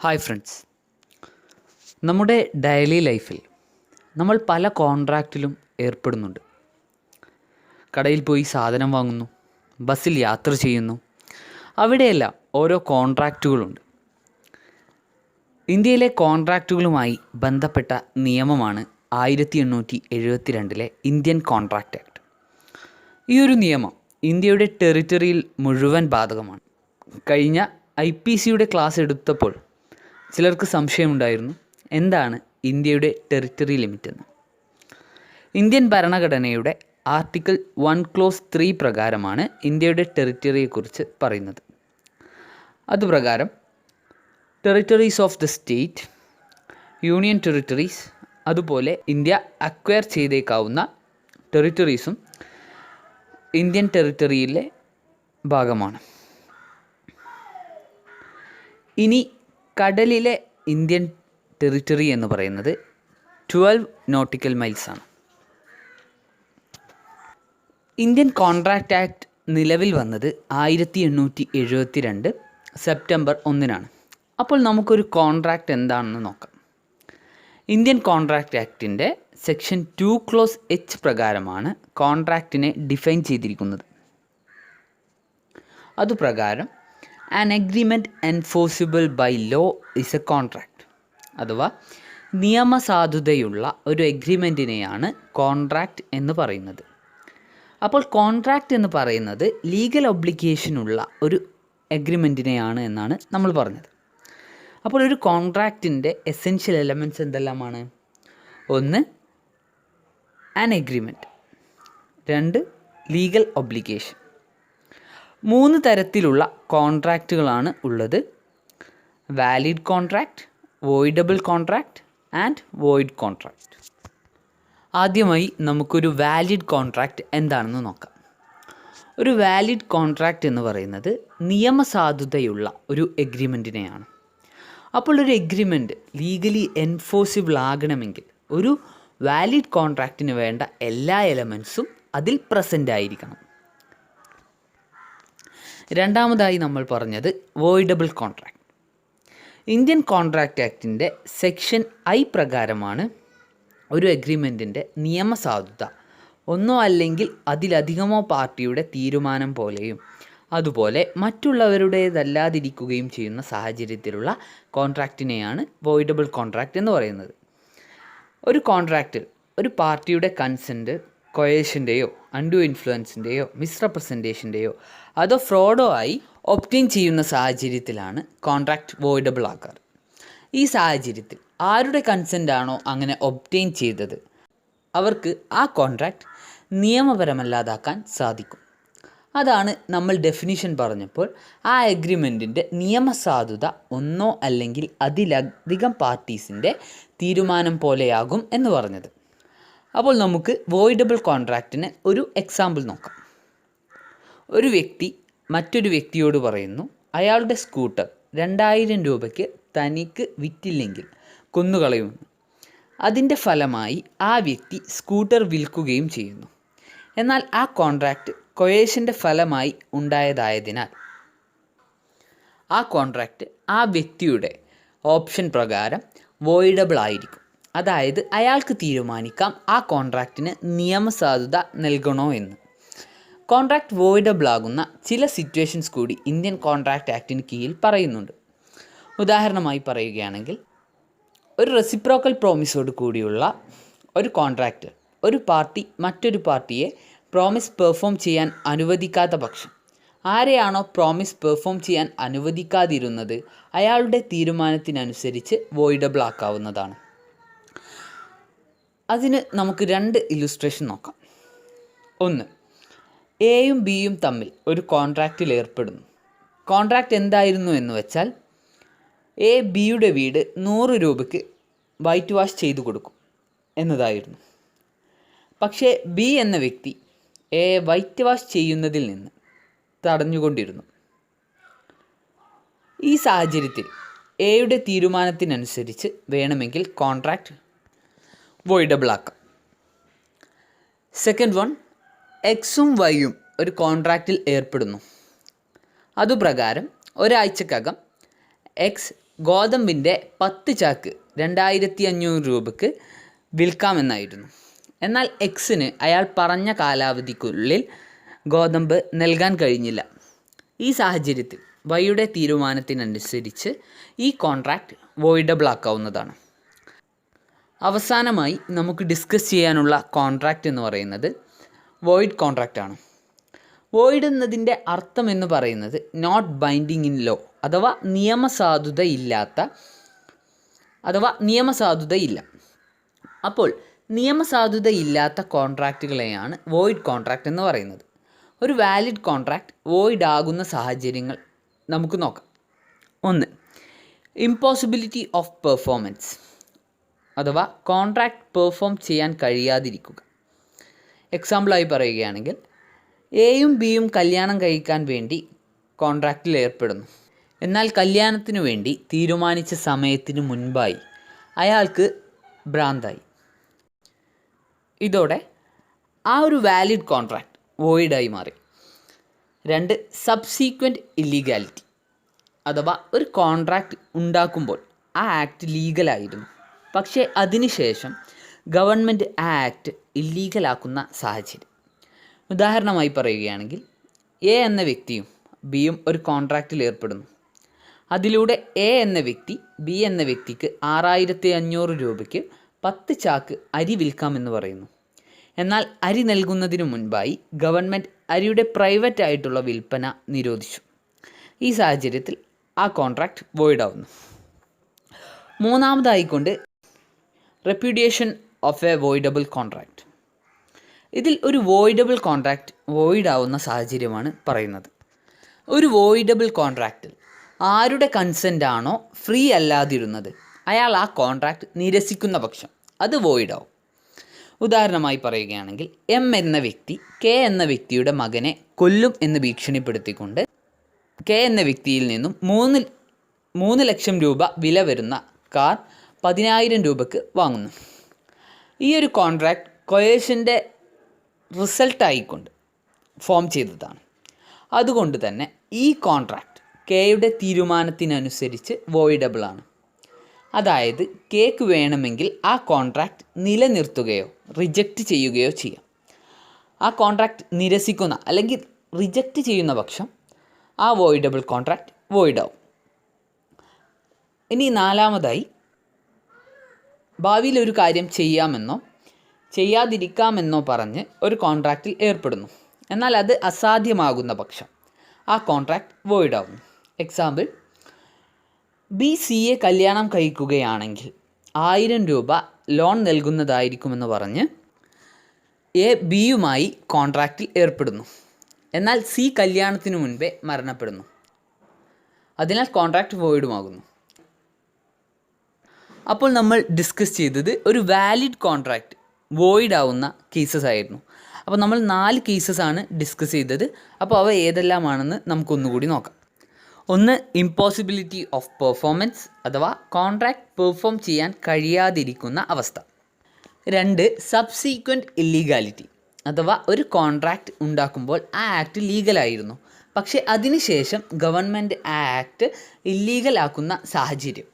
Hi friends, നമ്മുടെ daily ലൈഫിൽ നമ്മൾ പല കോൺട്രാക്റ്റിലും ഏർപ്പെടുന്നുണ്ട്. കടയിൽ പോയി സാധനം വാങ്ങുന്നു, ബസ്സിൽ യാത്ര ചെയ്യുന്നു, അവിടെയെല്ലാം ഓരോ കോൺട്രാക്റ്റുകളുണ്ട്. ഇന്ത്യയിലെ കോൺട്രാക്റ്റുകളുമായി ബന്ധപ്പെട്ട നിയമമാണ് 1872 ഇന്ത്യൻ കോൺട്രാക്റ്റ് ആക്ട്. ഈ ഒരു നിയമം ഇന്ത്യയുടെ ടെറിറ്ററിയിൽ മുഴുവൻ ബാധകമാണ്. കഴിഞ്ഞ IPCയുടെ ക്ലാസ് എടുത്തപ്പോൾ ചിലർക്ക് സംശയമുണ്ടായിരുന്നു, എന്താണ് ഇന്ത്യയുടെ ടെറിറ്ററി ലിമിറ്റ് എന്ന്. ഇന്ത്യൻ ഭരണഘടനയുടെ ആർട്ടിക്കിൾ 1 ക്ലോസ് 3 പ്രകാരമാണ് ഇന്ത്യയുടെ ടെറിറ്ററിയെക്കുറിച്ച് പറയുന്നത്. അതുപ്രകാരം territories of the state, union territories, അതുപോലെ ഇന്ത്യ അക്വയർ ചെയ്തേക്കാവുന്ന ടെറിറ്ററീസും ഇന്ത്യൻ ടെറിറ്ററിയിലെ ഭാഗമാണ്. ഇനി കടലിലെ ഇന്ത്യൻ ടെറിറ്ററി എന്ന് പറയുന്നത് 12 നോട്ടിക്കൽ മൈൽസ് ആണ്. ഇന്ത്യൻ കോൺട്രാക്റ്റ് ആക്ട് നിലവിൽ വന്നത് 1872 സെപ്റ്റംബർ 1 അപ്പോൾ നമുക്കൊരു കോൺട്രാക്റ്റ് എന്താണെന്ന് നോക്കാം. ഇന്ത്യൻ കോൺട്രാക്റ്റ് ആക്ടിൻ്റെ സെക്ഷൻ 2 ക്ലോസ് H പ്രകാരമാണ് കോൺട്രാക്റ്റിനെ ഡിഫൈൻ ചെയ്തിരിക്കുന്നത്. അതുപ്രകാരം an agreement enforceable by law is a contract, അഥവാ നിയമസാധുതയുള്ള ഒരു എഗ്രിമെൻറ്റിനെയാണ് കോൺട്രാക്റ്റ് എന്ന് പറയുന്നത്. അപ്പോൾ കോൺട്രാക്റ്റ് എന്ന് പറയുന്നത് ലീഗൽ ഒബ്ലിഗേഷനുള്ള ഒരു എഗ്രിമെൻറ്റിനെയാണ് എന്നാണ് നമ്മൾ പറഞ്ഞത്. അപ്പോൾ ഒരു കോൺട്രാക്റ്റിൻ്റെ എസെൻഷ്യൽ എലമെൻറ്റ്സ് എന്തെല്ലാമാണ്? 1 ആൻ എഗ്രിമെൻറ്റ്, 2 ലീഗൽ ഒബ്ലിഗേഷൻ. 3 തരത്തിലുള്ള കോൺട്രാക്റ്റുകളാണ് ഉള്ളത്: valid contract, voidable contract and void contract. ആദ്യമായി നമുക്കൊരു വാലിഡ് കോൺട്രാക്റ്റ് എന്താണെന്ന് നോക്കാം. ഒരു വാലിഡ് കോൺട്രാക്റ്റ് എന്ന് പറയുന്നത് നിയമസാധുതയുള്ള ഒരു എഗ്രിമെൻറ്റിനെയാണ്. അപ്പോൾ ഒരു എഗ്രിമെൻറ്റ് ലീഗലി എൻഫോഴ്സിബിൾ ആകണമെങ്കിൽ ഒരു വാലിഡ് കോൺട്രാക്റ്റിന് വേണ്ട എല്ലാ എലമെൻസും അതിൽ പ്രസൻ്റ് ആയിരിക്കണം. രണ്ടാമതായി നമ്മൾ പറഞ്ഞത് വോയിഡബിൾ കോൺട്രാക്റ്റ്. ഇന്ത്യൻ കോൺട്രാക്റ്റ് ആക്ടിൻ്റെ സെക്ഷൻ I പ്രകാരമാണ് ഒരു എഗ്രിമെൻറ്റിൻ്റെ നിയമസാധുത ഒന്നോ അല്ലെങ്കിൽ അതിലധികമോ പാർട്ടിയുടെ തീരുമാനം പോലെയും അതുപോലെ മറ്റുള്ളവരുടേതല്ലാതിരിക്കുകയും ചെയ്യുന്ന സാഹചര്യത്തിലുള്ള കോൺട്രാക്റ്റിനെയാണ് വോയിഡബിൾ കോൺട്രാക്റ്റ് എന്ന് പറയുന്നത്. ഒരു കോൺട്രാക്റ്റിൽ ഒരു പാർട്ടിയുടെ കൺസെൻറ്റ് കൊയേഷൻ്റെയോ അൺഡു ഇൻഫ്ലുവൻസിൻ്റെയോ മിസ്റെപ്രസെൻറ്റേഷൻ്റെയോ അതോ ഫ്രോഡോ ആയി ഒബ്റ്റെയിൻ ചെയ്യുന്ന സാഹചര്യത്തിലാണ് കോൺട്രാക്റ്റ് വോയിഡബിൾ ആക്കാറ്. ഈ സാഹചര്യത്തിൽ ആരുടെ കൺസെൻ്റാണോ അങ്ങനെ ഒബ്റ്റെയിൻ ചെയ്തത് അവർക്ക് ആ കോൺട്രാക്റ്റ് നിയമപരമല്ലാതാക്കാൻ സാധിക്കും. അതാണ് നമ്മൾ ഡെഫിനിഷൻ പറഞ്ഞപ്പോൾ ആ എഗ്രിമെൻറ്റിൻ്റെ നിയമസാധുത ഒന്നോ അല്ലെങ്കിൽ അതിലധികം പാർട്ടീസിൻ്റെ തീരുമാനം പോലെയാകും എന്ന് പറഞ്ഞത്. അപ്പോൾ നമുക്ക് വോയിഡബിൾ കോൺട്രാക്റ്റിന് ഒരു എക്സാമ്പിൾ നോക്കാം. ഒരു വ്യക്തി മറ്റൊരു വ്യക്തിയോട് പറയുന്നു, അയാളുടെ സ്കൂട്ടർ 2000 രൂപയ്ക്ക് തനിക്ക് വിറ്റില്ലെങ്കിൽ കൊന്നുകളയുമെന്ന്. അതിൻ്റെ ഫലമായി ആ വ്യക്തി സ്കൂട്ടർ വിൽക്കുകയും ചെയ്യുന്നു. എന്നാൽ ആ കോൺട്രാക്റ്റ് കൊയേഷൻ്റെ ഫലമായി ഉണ്ടായതായതിനാൽ ആ കോൺട്രാക്റ്റ് ആ വ്യക്തിയുടെ ഓപ്ഷൻ പ്രകാരം വോയിഡബിൾ ആയിരിക്കും. അതായത് അയാൾക്ക് തീരുമാനിക്കാം ആ കോൺട്രാക്റ്റിന് നിയമസാധുത നൽകണോ എന്ന്. കോൺട്രാക്റ്റ് വോയിഡബിൾ ആകുന്ന ചില സിറ്റുവേഷൻസ് കൂടി ഇന്ത്യൻ കോൺട്രാക്റ്റ് ആക്ടിന് കീഴിൽ പറയുന്നുണ്ട്. ഉദാഹരണമായി പറയുകയാണെങ്കിൽ, ഒരു റെസിപ്രോക്കൽ പ്രോമിസോട് കൂടിയുള്ള ഒരു കോൺട്രാക്റ്റ് ഒരു പാർട്ടി മറ്റൊരു പാർട്ടിയെ പ്രോമിസ് പെർഫോം ചെയ്യാൻ അനുവദിക്കാത്ത പക്ഷം ആരെയാണോ പ്രോമിസ് പെർഫോം ചെയ്യാൻ അനുവദിക്കാതിരുന്നത് അയാളുടെ തീരുമാനത്തിനനുസരിച്ച് വോയിഡബിൾ ആക്കാവുന്നതാണ്. അതിന് നമുക്ക് 2 ഇല്ലുസ്ട്രേഷൻ നോക്കാം. 1, എയും ബിയും തമ്മിൽ ഒരു കോൺട്രാക്റ്റിൽ ഏർപ്പെടുന്നു. കോൺട്രാക്റ്റ് എന്തായിരുന്നു എന്ന് വെച്ചാൽ, എ ബിയുടെ വീട് 100 രൂപയ്ക്ക് വൈറ്റ് വാഷ് ചെയ്തു കൊടുക്കും എന്നതായിരുന്നു. പക്ഷേ ബി എന്ന വ്യക്തി എ വൈറ്റ് വാഷ് ചെയ്യുന്നതിൽ നിന്ന് തടഞ്ഞുകൊണ്ടിരുന്നു. ഈ സാഹചര്യത്തിൽ എയുടെ തീരുമാനത്തിനനുസരിച്ച് വേണമെങ്കിൽ കോൺട്രാക്റ്റ് വോയിഡബിൾ ആക്കാം. സെക്കൻഡ് വൺ, എക്സും വൈയും ഒരു കോൺട്രാക്റ്റിൽ ഏർപ്പെടുന്നു. അതുപ്രകാരം ഒരാഴ്ചക്കകം എക്സ് ഗോതമ്പിൻ്റെ 10 ചാക്ക് 2500 രൂപയ്ക്ക് വിൽക്കാമെന്നായിരുന്നു. എന്നാൽ എക്സിന് അയാൾ പറഞ്ഞ കാലാവധിക്കുള്ളിൽ ഗോതമ്പ് നൽകാൻ കഴിഞ്ഞില്ല. ഈ സാഹചര്യത്തിൽ വൈയുടെ തീരുമാനത്തിനനുസരിച്ച് ഈ കോൺട്രാക്റ്റ് വോയിഡബിൾ ആക്കാവുന്നതാണ്. അവസാനമായി നമുക്ക് ഡിസ്കസ് ചെയ്യാനുള്ള കോൺട്രാക്റ്റ് എന്ന് പറയുന്നത് വോയിഡ് കോൺട്രാക്റ്റ് ആണ്. വോയിഡ് എന്നതിൻ്റെ അർത്ഥം എന്ന് പറയുന്നത് നോട്ട് ബൈൻഡിങ് ഇൻ ലോ അഥവാ നിയമസാധുതയില്ല. അപ്പോൾ നിയമസാധുതയില്ലാത്ത കോൺട്രാക്റ്റുകളെയാണ് വോയിഡ് കോൺട്രാക്റ്റ് എന്ന് പറയുന്നത്. ഒരു വാലിഡ് കോൺട്രാക്റ്റ് വോയിഡ് ആകുന്ന സാഹചര്യങ്ങൾ നമുക്ക് നോക്കാം. 1. ഇമ്പോസിബിലിറ്റി ഓഫ് പെർഫോമൻസ് അഥവാ കോൺട്രാക്റ്റ് പെർഫോം ചെയ്യാൻ കഴിയാതിരിക്കുക. എക്സാമ്പിളായി പറയുകയാണെങ്കിൽ എയും ബിയും കല്യാണം കഴിക്കാൻ വേണ്ടി കോൺട്രാക്റ്റിൽ ഏർപ്പെടുന്നു. എന്നാൽ കല്യാണത്തിനു വേണ്ടി തീരുമാനിച്ച സമയത്തിന് മുൻപായി അയാൾക്ക് ഭ്രാന്തായി. ഇതോടെ ആ ഒരു വാലിഡ് കോൺട്രാക്റ്റ് വോയിഡായി മാറി. 2. സബ്സീക്വൻറ്റ് ഇല്ലീഗാലിറ്റി അഥവാ ഒരു കോൺട്രാക്റ്റ് ഉണ്ടാക്കുമ്പോൾ ആ ആക്ട് ലീഗലായിരുന്നു, പക്ഷേ അതിനുശേഷം ഗവൺമെൻറ് ആ ആക്ട് ഇല്ലീഗലാക്കുന്ന സാഹചര്യം. ഉദാഹരണമായി പറയുകയാണെങ്കിൽ എ എന്ന വ്യക്തിയും ബിയും ഒരു കോൺട്രാക്റ്റിൽ ഏർപ്പെടുന്നു. അതിലൂടെ എ എന്ന വ്യക്തി ബി എന്ന വ്യക്തിക്ക് 6500 രൂപയ്ക്ക് 10 ചാക്ക് അരി വിൽക്കാമെന്ന് പറയുന്നു. എന്നാൽ അരി നൽകുന്നതിനു മുൻപായി ഗവൺമെൻറ് അരിയുടെ പ്രൈവറ്റ് ആയിട്ടുള്ള വിൽപ്പന നിരോധിച്ചു. ഈ സാഹചര്യത്തിൽ ആ കോൺട്രാക്റ്റ് വോയിഡ് ആവുന്നു. മൂന്നാമതായിക്കൊണ്ട് repudiation of a voidable contract. ഇതിൽ ഒരു വോയിഡബിൾ കോൺട്രാക്റ്റ് വോയിഡ് ആവുന്ന സാഹചര്യമാണ് പറയുന്നത്. ഒരു വോയിഡബിൾ കോൺട്രാക്റ്റിൽ ആരുടെ കൺസെൻ്റ് ആണോ ഫ്രീ അല്ലാതിരുന്നത് അയാൾ ആ കോൺട്രാക്റ്റ് നിരസിക്കുന്ന പക്ഷം അത് വോയിഡ് ആവും. ഉദാഹരണമായി പറയുകയാണെങ്കിൽ എം എന്ന വ്യക്തി കെ എന്ന വ്യക്തിയുടെ മകനെ കൊല്ലും എന്ന് ഭീഷണിപ്പെടുത്തിക്കൊണ്ട് കെ എന്ന വ്യക്തിയിൽ നിന്നും 3 ലക്ഷം രൂപ വില വരുന്ന കാർ 10,000 രൂപയ്ക്ക് വാങ്ങുന്നു. ഈ ഒരു കോൺട്രാക്റ്റ് കൊയേഷൻ്റെ റിസൾട്ടായിക്കൊണ്ട് ഫോം ചെയ്തതാണ്. അതുകൊണ്ട് തന്നെ ഈ കോൺട്രാക്റ്റ് കെയുടെ തീരുമാനത്തിനനുസരിച്ച് വോയിഡബിൾ ആണ്. അതായത് കെക്ക് വേണമെങ്കിൽ ആ കോൺട്രാക്റ്റ് നിലനിർത്തുകയോ റിജക്റ്റ് ചെയ്യുകയോ ചെയ്യാം. ആ കോൺട്രാക്റ്റ് നിരസിക്കുന്ന അല്ലെങ്കിൽ റിജക്റ്റ് ചെയ്യുന്ന പക്ഷം ആ വോയിഡബിൾ കോൺട്രാക്റ്റ് വോയിഡ് ആവും. ഇനി നാലാമതായി, ഭാവിയിൽ ഒരു കാര്യം ചെയ്യാമെന്നോ ചെയ്യാതിരിക്കാമെന്നോ പറഞ്ഞ് ഒരു കോൺട്രാക്റ്റിൽ ഏർപ്പെടുന്നു. എന്നാൽ അത് അസാധ്യമാകുന്ന പക്ഷം ആ കോൺട്രാക്റ്റ് വോയിഡ് ആവുന്നു. എക്സാമ്പിൾ, ബി സിയെ കല്യാണം കഴിക്കുകയാണെങ്കിൽ 1000 രൂപ ലോൺ നൽകുന്നതായിരിക്കുമെന്ന് പറഞ്ഞ് എ ബിയുമായി കോൺട്രാക്റ്റിൽ ഏർപ്പെടുന്നു. എന്നാൽ സി കല്യാണത്തിനു മുൻപേ മരണപ്പെടുന്നു. അതിനാൽ കോൺട്രാക്റ്റ് വോയിഡുമാകുന്നു. അപ്പോൾ നമ്മൾ ഡിസ്കസ് ചെയ്തത് ഒരു വാലിഡ് കോൺട്രാക്റ്റ് വോയിഡ് ആവുന്ന കേസസ് ആയിരുന്നു. അപ്പോൾ നമ്മൾ 4 കേസസാണ് ഡിസ്കസ് ചെയ്തത്. അപ്പോൾ അവ ഏതെല്ലാമാണെന്ന് നമുക്കൊന്നുകൂടി നോക്കാം. 1. ഇമ്പോസിബിലിറ്റി ഓഫ് പെർഫോമൻസ് അഥവാ കോൺട്രാക്റ്റ് പെർഫോം ചെയ്യാൻ കഴിയാതിരിക്കുന്ന അവസ്ഥ. 2. സബ്സീക്വൻറ്റ് ഇല്ലീഗാലിറ്റി അഥവാ ഒരു കോൺട്രാക്റ്റ് ഉണ്ടാക്കുമ്പോൾ ആ ആക്ട് ലീഗലായിരുന്നു, പക്ഷേ അതിനുശേഷം ഗവൺമെൻറ് ആ ആക്ട് ഇല്ലീഗലാക്കുന്ന സാഹചര്യം.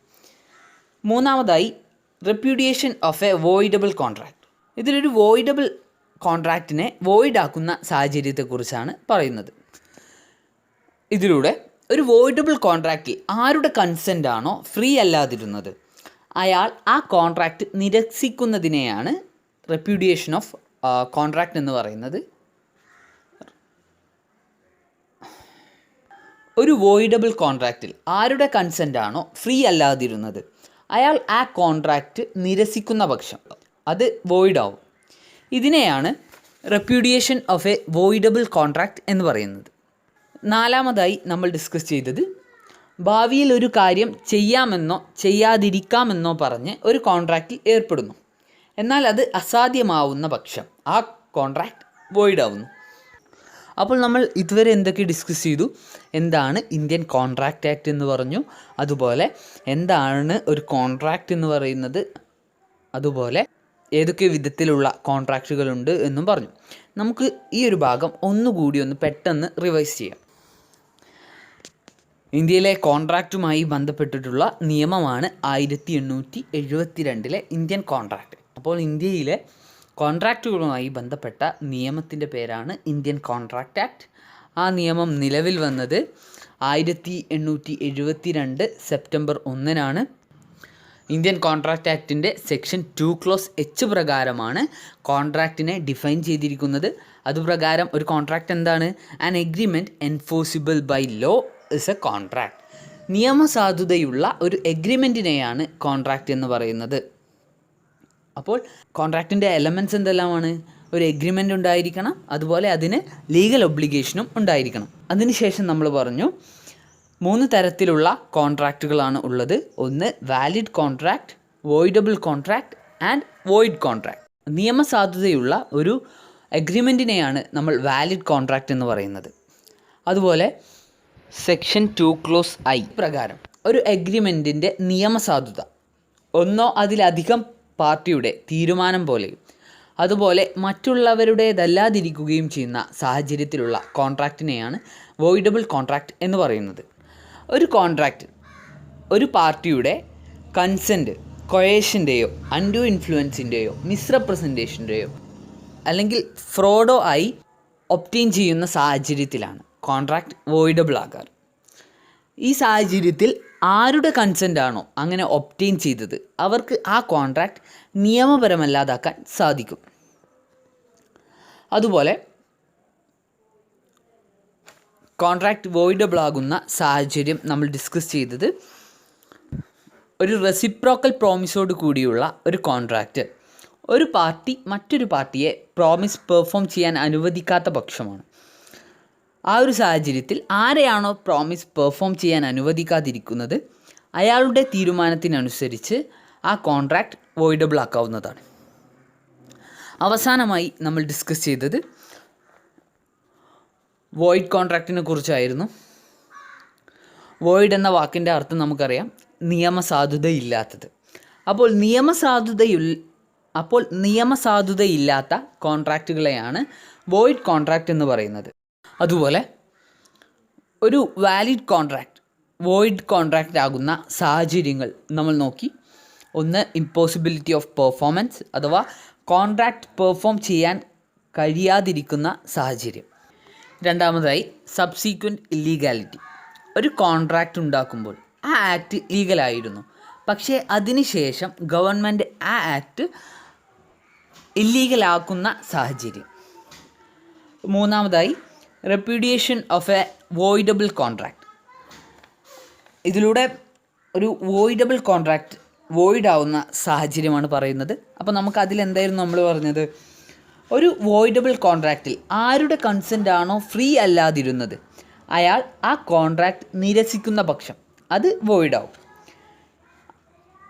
3. Repudiation of a voidable contract. ഇതിലൊരു വോയിഡബിൾ കോൺട്രാക്റ്റിനെ വോയിഡ് ആക്കുന്ന സാഹചര്യത്തെക്കുറിച്ചാണ് പറയുന്നത്. ഇതിലൂടെ ഒരു വോയിഡബിൾ കോൺട്രാക്റ്റിൽ ആരുടെ കൺസെൻ്റ് ആണോ ഫ്രീ അല്ലാതിരുന്നത് അയാൾ ആ കോൺട്രാക്റ്റ് നിരസിക്കുന്നതിനെയാണ് റെപ്യൂഡിയേഷൻ ഓഫ് കോൺട്രാക്റ്റ് എന്ന് പറയുന്നത്. ഒരു വോയിഡബിൾ കോൺട്രാക്റ്റിൽ ആരുടെ കൺസെൻ്റ് ആണോ ഫ്രീ അല്ലാതിരുന്നത് അയാൾ ആ കോൺട്രാക്റ്റ് നിരസിക്കുന്ന പക്ഷം അത് വോയിഡ് ആവും. ഇതിനെയാണ് repudiation of a voidable contract എന്ന് പറയുന്നത്. 4. നമ്മൾ ഡിസ്കസ് ചെയ്തത് ഭാവിയിൽ ഒരു കാര്യം ചെയ്യാമെന്നോ ചെയ്യാതിരിക്കാമെന്നോ പറഞ്ഞ് ഒരു കോൺട്രാക്റ്റിൽ ഏർപ്പെടുന്നു. എന്നാൽ അത് അസാധ്യമാവുന്ന പക്ഷം ആ കോൺട്രാക്റ്റ് വോയിഡ് ആവുന്നു. അപ്പോൾ നമ്മൾ ഇതുവരെ എന്തൊക്കെ ഡിസ്കസ് ചെയ്തു? എന്താണ് ഇന്ത്യൻ കോൺട്രാക്റ്റ് ആക്ട് എന്ന് പറഞ്ഞു, അതുപോലെ എന്താണ് ഒരു കോൺട്രാക്റ്റ് എന്ന് പറയുന്നത്, അതുപോലെ ഏതൊക്കെ വിധത്തിലുള്ള കോൺട്രാക്റ്റുകളുണ്ട് എന്നും പറഞ്ഞു. നമുക്ക് ഈ ഒരു ഭാഗം ഒന്നുകൂടി ഒന്ന് പെട്ടെന്ന് റിവൈസ് ചെയ്യാം. ഇന്ത്യയിലെ കോൺട്രാക്റ്റുമായി ബന്ധപ്പെട്ടിട്ടുള്ള നിയമമാണ് 1872 ഇന്ത്യൻ കോൺട്രാക്റ്റ്. അപ്പോൾ ഇന്ത്യയിലെ കോൺട്രാക്റ്റുകളുമായി ബന്ധപ്പെട്ട നിയമത്തിൻ്റെ പേരാണ് ഇന്ത്യൻ കോൺട്രാക്റ്റ് ആക്ട്. ആ നിയമം നിലവിൽ വന്നത് 1872 സെപ്റ്റംബർ 1 ഇന്ത്യൻ കോൺട്രാക്റ്റ് ആക്ടിൻ്റെ സെക്ഷൻ 2 ക്ലോസ് H പ്രകാരമാണ് കോൺട്രാക്റ്റിനെ ഡിഫൈൻ ചെയ്തിരിക്കുന്നത്. അതുപ്രകാരം ഒരു കോൺട്രാക്റ്റ് എന്താണ്? An agreement enforceable by law is a contract. നിയമസാധുതയുള്ള ഒരു എഗ്രിമെൻറ്റിനെയാണ് കോൺട്രാക്റ്റ് എന്ന് പറയുന്നത്. അപ്പോൾ കോൺട്രാക്റ്റിൻ്റെ എലമെൻറ്റ്സ് എന്തെല്ലാമാണ്? ഒരു എഗ്രിമെൻ്റ് ഉണ്ടായിരിക്കണം, അതുപോലെ അതിന് ലീഗൽ ഒബ്ലിഗേഷനും ഉണ്ടായിരിക്കണം. അതിനുശേഷം നമ്മൾ പറഞ്ഞു 3 തരത്തിലുള്ള കോൺട്രാക്റ്റുകളാണ് ഉള്ളത്. ഒന്ന് valid contract, voidable contract and void contract. നിയമസാധുതയുള്ള ഒരു എഗ്രിമെൻറ്റിനെയാണ് നമ്മൾ വാലിഡ് കോൺട്രാക്റ്റ് എന്ന് പറയുന്നത്. അതുപോലെ സെക്ഷൻ 2 ക്ലോസ് I പ്രകാരം ഒരു എഗ്രിമെൻറ്റിൻ്റെ നിയമസാധുത ഒന്നോ അതിലധികം പാർട്ടിയുടെ തീരുമാനം പോലെയും അതുപോലെ മറ്റുള്ളവരുടേതല്ലാതിരിക്കുകയും ചെയ്യുന്ന സാഹചര്യത്തിലുള്ള കോൺട്രാക്റ്റിനെയാണ് വോയിഡബിൾ കോൺട്രാക്റ്റ് എന്ന് പറയുന്നത്. ഒരു കോൺട്രാക്റ്റിൽ ഒരു പാർട്ടിയുടെ കൺസെൻറ്റ് കൊയേഷൻ്റെയോ അൺഡ്യൂ ഇൻഫ്ലുവൻസിൻ്റെയോ മിസ്റെപ്രസെൻറ്റേഷൻ്റെയോ അല്ലെങ്കിൽ ഫ്രോഡോ ആയി ഒബ്റ്റെയിൻ ചെയ്യുന്ന സാഹചര്യത്തിലാണ് കോൺട്രാക്റ്റ് വോയിഡബിൾ ആകാറ്. ഈ സാഹചര്യത്തിൽ ആരുടെ കൺസെൻ്റ് ആണോ അങ്ങനെ ഒബ്റ്റെയിൻ ചെയ്തത് അവർക്ക് ആ കോൺട്രാക്റ്റ് നിയമപരമല്ലാതാക്കാൻ സാധിക്കും. അതുപോലെ കോൺട്രാക്റ്റ് വോയിഡബിൾ ആകുന്ന സാഹചര്യം നമ്മൾ ഡിസ്കസ് ചെയ്തത് ഒരു റെസിപ്രോക്കൽ പ്രോമിസോട് കൂടിയുള്ള ഒരു കോൺട്രാക്റ്റ് ഒരു പാർട്ടി മറ്റൊരു പാർട്ടിയെ പ്രോമിസ് പെർഫോം ചെയ്യാൻ അനുവദിക്കാത്ത പക്ഷമാണ്. ആ ഒരു സാഹചര്യത്തിൽ ആരെയാണോ പ്രോമിസ് പെർഫോം ചെയ്യാൻ അനുവദിക്കാതിരിക്കുന്നത് അയാളുടെ തീരുമാനത്തിനനുസരിച്ച് ആ കോൺട്രാക്റ്റ് വോയിഡബിൾ ആക്കാവുന്നതാണ്. അവസാനമായി നമ്മൾ ഡിസ്കസ് ചെയ്തത് വോയിഡ് കോൺട്രാക്റ്റിനെ കുറിച്ചായിരുന്നു. വോയിഡ് എന്ന വാക്കിൻ്റെ അർത്ഥം നമുക്കറിയാം, നിയമസാധുതയില്ലാത്തത്. അപ്പോൾ നിയമസാധുതയില്ലാത്ത കോൺട്രാക്റ്റുകളെയാണ് വോയിഡ് കോൺട്രാക്റ്റ് എന്ന് പറയുന്നത്. അതുപോലെ ഒരു വാലിഡ് കോൺട്രാക്റ്റ് വോയിഡ് കോൺട്രാക്റ്റ് ആകുന്ന സാഹചര്യങ്ങൾ നമ്മൾ നോക്കി. ഒന്ന് ഇമ്പോസിബിലിറ്റി ഓഫ് പെർഫോമൻസ് അഥവാ കോൺട്രാക്റ്റ് പെർഫോം ചെയ്യാൻ കഴിയാതിരിക്കുന്ന സാഹചര്യം. രണ്ടാമതായി സബ്സീക്വൻറ്റ് ഇല്ലീഗാലിറ്റി. ഒരു കോൺട്രാക്റ്റ് ഉണ്ടാക്കുമ്പോൾ ആ ആക്ട് ലീഗലായിരുന്നു, പക്ഷേ അതിനുശേഷം ഗവൺമെൻറ് ആ ആക്ട് ഇല്ലീഗലാക്കുന്ന സാഹചര്യം. മൂന്നാമതായി repudiation of a voidable contract. ഇതിലൂടെ ഒരു വോയിഡബിൾ കോൺട്രാക്റ്റ് വോയിഡ് ആവുന്ന സാഹചര്യമാണ് പറയുന്നത്. അപ്പോൾ നമുക്ക് അതിലെന്തായിരുന്നു നമ്മൾ പറഞ്ഞത്? ഒരു വോയിഡബിൾ കോൺട്രാക്റ്റിൽ ആരുടെ കൺസെൻ്റ് ആണോ ഫ്രീ അല്ലാതിരുന്നത് അയാൾ ആ കോൺട്രാക്റ്റ് നിരസിക്കുന്ന പക്ഷം അത് വോയിഡ് ആവും.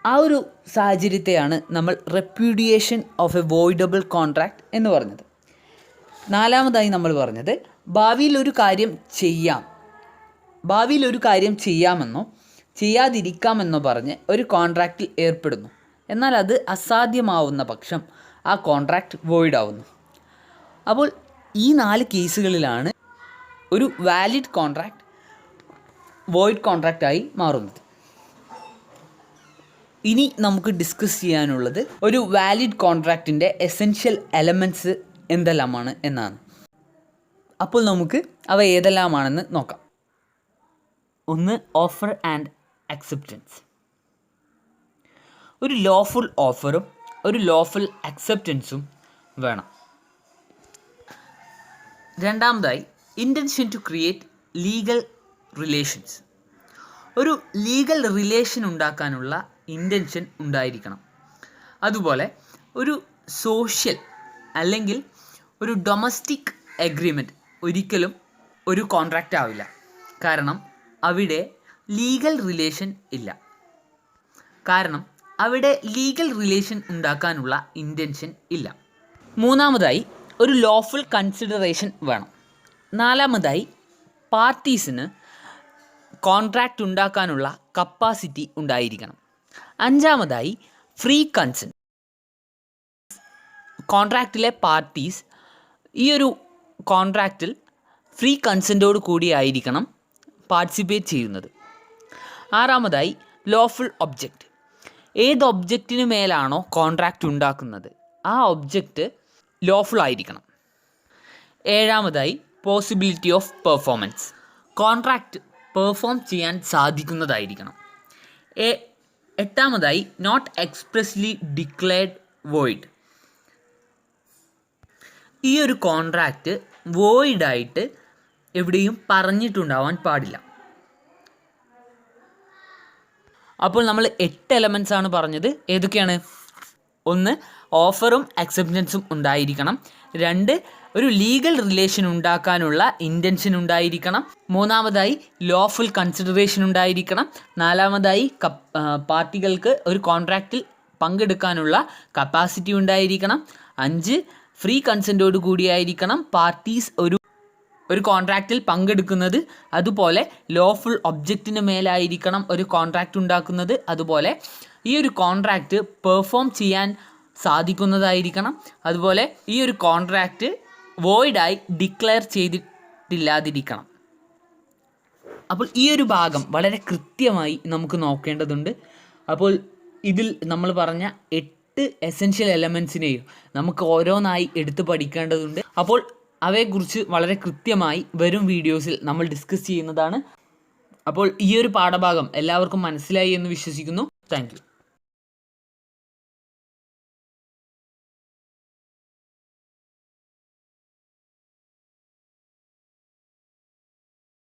ആ ഒരു സാഹചര്യത്തെയാണ് നമ്മൾ repudiation of a voidable contract എന്ന് പറഞ്ഞത്. നാലാമതായി നമ്മൾ പറഞ്ഞത് ഭാവിയിൽ ഒരു കാര്യം ചെയ്യാമെന്നോ ചെയ്യാതിരിക്കാമെന്നോ പറഞ്ഞ് ഒരു കോൺട്രാക്റ്റിൽ ഏർപ്പെടുന്നു, എന്നാൽ അത് അസാധ്യമാവുന്ന പക്ഷം ആ കോൺട്രാക്റ്റ് വോയിഡ് ആവുന്നു. അപ്പോൾ ഈ 4 കേസുകളിലാണ് ഒരു വാലിഡ് കോൺട്രാക്റ്റ് വോയിഡ് കോൺട്രാക്റ്റായി മാറുന്നത്. ഇനി നമുക്ക് ഡിസ്കസ് ചെയ്യാനുള്ളത് ഒരു വാലിഡ് കോൺട്രാക്റ്റിൻ്റെ എസെൻഷ്യൽ എലമെൻറ്റ്സ് എന്തെല്ലാമാണ് എന്നാണ്. അപ്പോൾ നമുക്ക് അവ ഏതെല്ലാമാണെന്ന് നോക്കാം. ഒന്ന് ഓഫർ ആൻഡ് അക്സെപ്റ്റൻസ്. ഒരു ലോഫുൾ ഓഫറും ഒരു ലോഫുൾ അക്സെപ്റ്റൻസും വേണം. രണ്ടാമതായി intention to create legal relations. ഒരു ലീഗൽ റിലേഷൻ ഉണ്ടാക്കാനുള്ള ഇൻറ്റൻഷൻ ഉണ്ടായിരിക്കണം. അതുപോലെ ഒരു സോഷ്യൽ അല്ലെങ്കിൽ ഒരു ഡൊമസ്റ്റിക് എഗ്രിമെൻറ്റ് ഒരിക്കലും ഒരു കോൺട്രാക്റ്റ് ആവില്ല, കാരണം അവിടെ ലീഗൽ റിലേഷൻ ഇല്ല. അവിടെ ലീഗൽ റിലേഷൻ ഉണ്ടാക്കാനുള്ള ഇൻറ്റൻഷൻ ഇല്ല. മൂന്നാമതായി ഒരു ലോഫുൾ കൺസിഡറേഷൻ വേണം. നാലാമതായി പാർട്ടീസിന് കോൺട്രാക്റ്റ് ഉണ്ടാക്കാനുള്ള കപ്പാസിറ്റി ഉണ്ടായിരിക്കണം. അഞ്ചാമതായി ഫ്രീ കൺസെൻറ്റ്. കോൺട്രാക്റ്റിലെ പാർട്ടീസ് ഈ ഒരു കോൺട്രാക്റ്റിൽ ഫ്രീ കൺസെൻറ്റോട് കൂടിയായിരിക്കണം പാർട്ടിസിപ്പേറ്റ് ചെയ്യുന്നത്. ആറാമതായി ലോഫുൾ ഒബ്ജക്റ്റ്. ഏത് ഒബ്ജക്റ്റിന് മേലാണോ കോൺട്രാക്റ്റ് ഉണ്ടാക്കുന്നത് ആ ഒബ്ജക്റ്റ് ലോഫുൾ ആയിരിക്കണം. ഏഴാമതായി possibility of performance. Contract perform ചെയ്യാൻ സാധിക്കുന്നതായിരിക്കണം. എട്ടാമതായി നോട്ട് എക്സ്പ്രസ്ലി ഡിക്ലെയർഡ് വോയിഡ്. ഈ ഒരു കോൺട്രാക്റ്റ് വോയിഡായിട്ട് എവിടെയും പറഞ്ഞിട്ടുണ്ടാവാൻ പാടില്ല. അപ്പോൾ നമ്മൾ 8 എലമെൻറ്റ്സ് ആണ് പറഞ്ഞത്. ഏതൊക്കെയാണ്? 1, ഓഫറും അക്സെപ്റ്റൻസും ഉണ്ടായിരിക്കണം. 2, ഒരു ലീഗൽ റിലേഷൻ ഉണ്ടാക്കാനുള്ള ഇൻറ്റൻഷൻ ഉണ്ടായിരിക്കണം. 3-മതായി ലോഫുൾ കൺസിഡറേഷൻ ഉണ്ടായിരിക്കണം. 4-മതായി പാർട്ടികൾക്ക് ഒരു കോൺട്രാക്റ്റിൽ പങ്കെടുക്കാനുള്ള കപ്പാസിറ്റി ഉണ്ടായിരിക്കണം. 5, ഫ്രീ കൺസെൻറ്റോട് കൂടിയായിരിക്കണം പാർട്ടീസ് ഒരു കോൺട്രാക്റ്റിൽ പങ്കെടുക്കുന്നത്. അതുപോലെ ലോഫുൾ ഒബ്ജക്റ്റിന് മേലായിരിക്കണം ഒരു കോൺട്രാക്റ്റ് ഉണ്ടാക്കുന്നത്. അതുപോലെ ഈ ഒരു കോൺട്രാക്റ്റ് പെർഫോം ചെയ്യാൻ സാധിക്കുന്നതായിരിക്കണം. അതുപോലെ ഈ ഒരു കോൺട്രാക്റ്റ് വോയിഡായി ഡിക്ലെയർ ചെയ്തിട്ടില്ലാതിരിക്കണം. അപ്പോൾ ഈ ഒരു ഭാഗം വളരെ കൃത്യമായി നമുക്ക് നോക്കേണ്ടതുണ്ട്. അപ്പോൾ ഇതിൽ നമ്മൾ പറഞ്ഞ 8 എസെൻഷ്യൽ എലമെൻറ്റ്സിനെയും നമുക്ക് ഓരോന്നായി എടുത്ത് പഠിക്കേണ്ടതുണ്ട്. അപ്പോൾ അവയെക്കുറിച്ച് വളരെ കൃത്യമായി വരും വീഡിയോസിൽ നമ്മൾ ഡിസ്കസ് ചെയ്യുന്നതാണ്. അപ്പോൾ ഈ ഒരു പാഠഭാഗം എല്ലാവർക്കും മനസ്സിലായി എന്ന് വിശ്വസിക്കുന്നു. Thank you.